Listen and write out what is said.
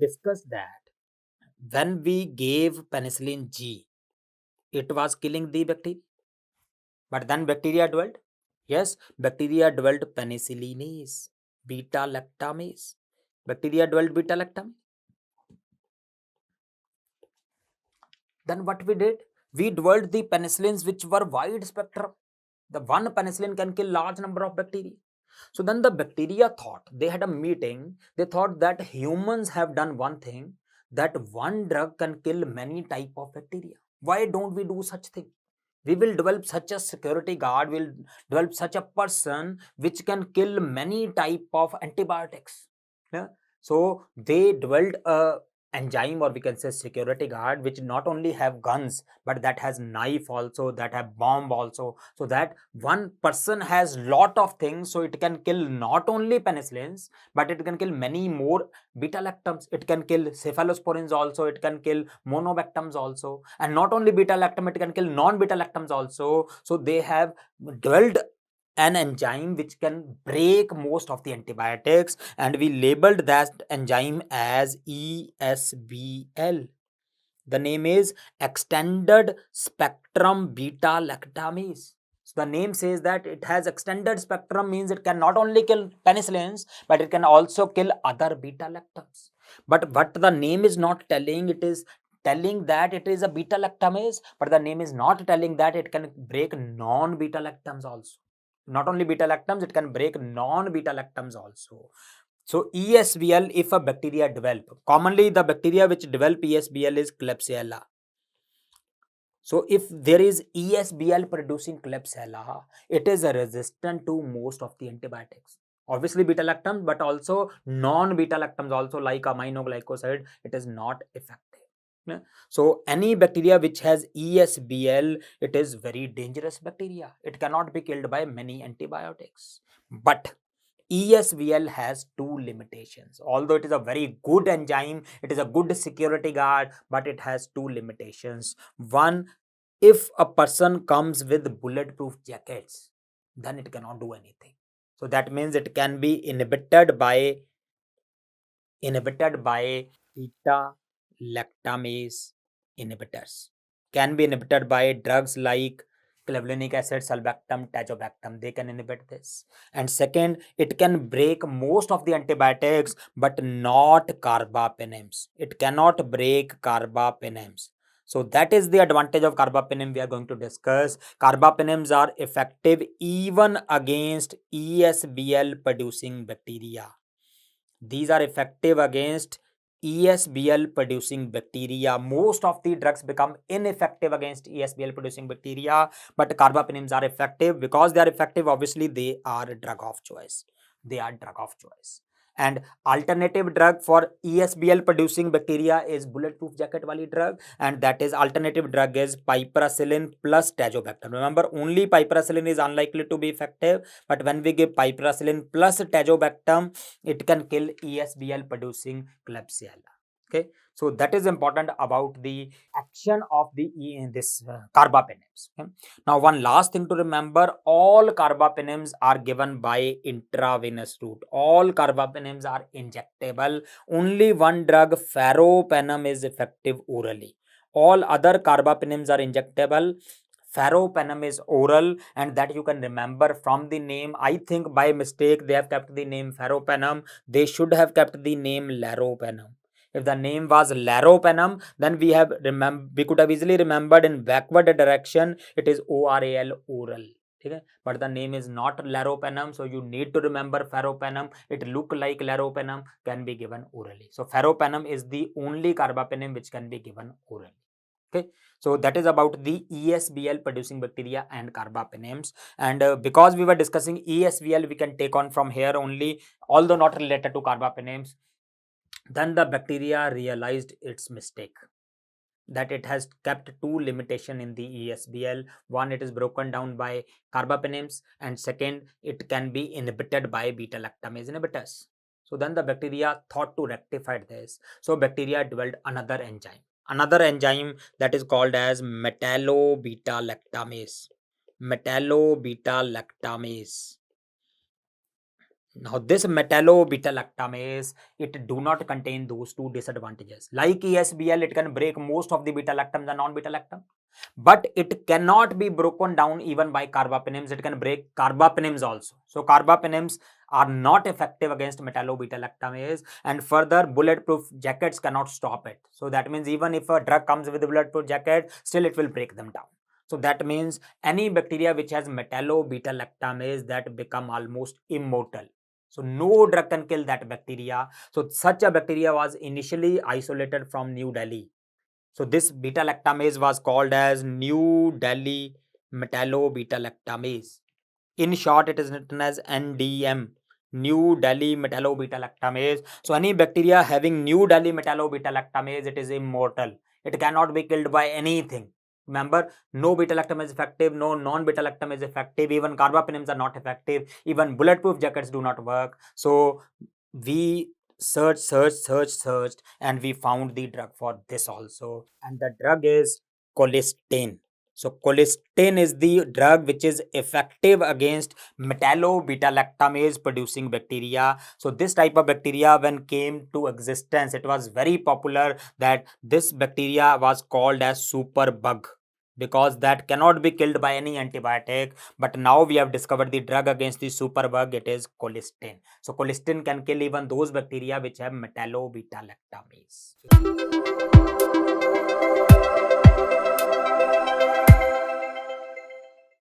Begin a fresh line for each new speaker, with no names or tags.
discussed that when we gave penicillin G, it was killing the bacteria. But then bacteria dwelt. Yes, bacteria dwelt penicillinase, beta lactamase. Bacteria dwelt beta lactamase. Then what we did? We dwelt the penicillins which were wide spectrum. The one penicillin can kill large number of bacteria. So then the bacteria thought, they had a meeting, they thought that humans have done one thing, that one drug can kill many type of bacteria. Why don't we do such thing? We will develop such a security guard, will develop such a person which can kill many type of antibiotics. Yeah. So they developed a enzyme, or we can say security guard, which not only have guns but that has knife also, that have bomb also, so that one person has lot of things, so it can kill not only penicillins but it can kill many more beta lactams, it can kill cephalosporins also, it can kill monobactams also, and not only beta lactam, it can kill non beta lactams also. So they have developed an enzyme which can break most of the antibiotics, and we labeled that enzyme as ESBL. The name is extended spectrum beta lactamase. So the name says that it has extended spectrum, means it can not only kill penicillins but it can also kill other beta lactams. But what the name is not telling, it is telling that it is a beta lactamase, but the name is not telling that it can break non beta lactams also. Not only beta lactams, it can break non beta lactams also. So ESBL, if a bacteria develop, commonly the bacteria which develop ESBL is Klebsiella. So if there is ESBL producing Klebsiella, it is resistant to most of the antibiotics. Obviously beta lactams, but also non-beta lactams also, like aminoglycoside, it is not effective. Yeah. So any bacteria which has ESBL, it is very dangerous bacteria. It cannot be killed by many antibiotics. But ESBL has two limitations. Although it is a very good enzyme, it is a good security guard, but it has two limitations. One, if a person comes with bulletproof jackets, then it cannot do anything. So that means it can be inhibited by beta lactamase inhibitors. Can be inhibited by drugs like clavulanic acid, sulbactam, tazobactam. They can inhibit this. And second, it can break most of the antibiotics, but not carbapenems. It cannot break carbapenems. So that is the advantage of carbapenem we are going to discuss. Carbapenems are effective even against ESBL producing bacteria. These are effective against ESBL producing bacteria. Most of the drugs become ineffective against ESBL producing bacteria, but carbapenems are effective. Because they are effective, obviously they are a drug of choice. They are drug of choice. And alternative drug for ESBL producing bacteria is bulletproof jacket wali drug, and that is alternative drug is piperacillin plus tazobactam. Remember, only piperacillin is unlikely to be effective, but when we give piperacillin plus tazobactam, it can kill ESBL producing Klebsiella. Okay, so that is important about the action of the carbapenems. Okay? Now, one last thing to remember: all carbapenems are given by intravenous route. All carbapenems are injectable. Only one drug, ferropenem, is effective orally. All other carbapenems are injectable. Ferropenem is oral, and that you can remember from the name. I think by mistake they have kept the name ferropenem. They should have kept the name laropenem. If the name was laropenem, then we could have easily remembered in backward direction it is ORAL, oral. Okay? But the name is not laropenem, so you need to remember ferropenem. It look like laropenem, can be given orally. So ferropenem is the only carbapenem which can be given orally. Okay, so that is about the ESBL producing bacteria and carbapenems. And because we were discussing ESBL, we can take on from here only, although not related to carbapenems. Then the bacteria realized its mistake, that it has kept two limitation in the ESBL. One, it is broken down by carbapenems, and second, it can be inhibited by beta lactamase inhibitors. So then the bacteria thought to rectify this. So bacteria developed another enzyme that is called as metallo-beta lactamase. Metallo-beta lactamase. Now this metallo-beta-lactamase, it do not contain those two disadvantages. Like ESBL, it can break most of the beta-lactams and non-beta-lactam, but it cannot be broken down even by carbapenems. It can break carbapenems also. So carbapenems are not effective against metallo-beta-lactamase, and further bulletproof jackets cannot stop it. So that means even if a drug comes with a bulletproof jacket, still it will break them down. So that means any bacteria which has metallo-beta-lactamase, that become almost immortal. So no drug can kill that bacteria. So such a bacteria was initially isolated from New Delhi. So this beta-lactamase was called as New Delhi metallo-beta-lactamase. In short, it is written as NDM, New Delhi metallo-beta-lactamase. So any bacteria having New Delhi metallo-beta-lactamase, it is immortal. It cannot be killed by anything. Remember, no beta-lactam is effective, no non-beta-lactam is effective, even carbapenems are not effective, even bulletproof jackets do not work. So we searched, and we found the drug for this also. And the drug is colistin. So colistin is the drug which is effective against metallo-beta-lactamase producing bacteria. So this type of bacteria, when came to existence, it was very popular that this bacteria was called as superbug, because that cannot be killed by any antibiotic. But now we have discovered the drug against the superbug, it is colistin. So colistin can kill even those bacteria which have metallo-beta-lactamase.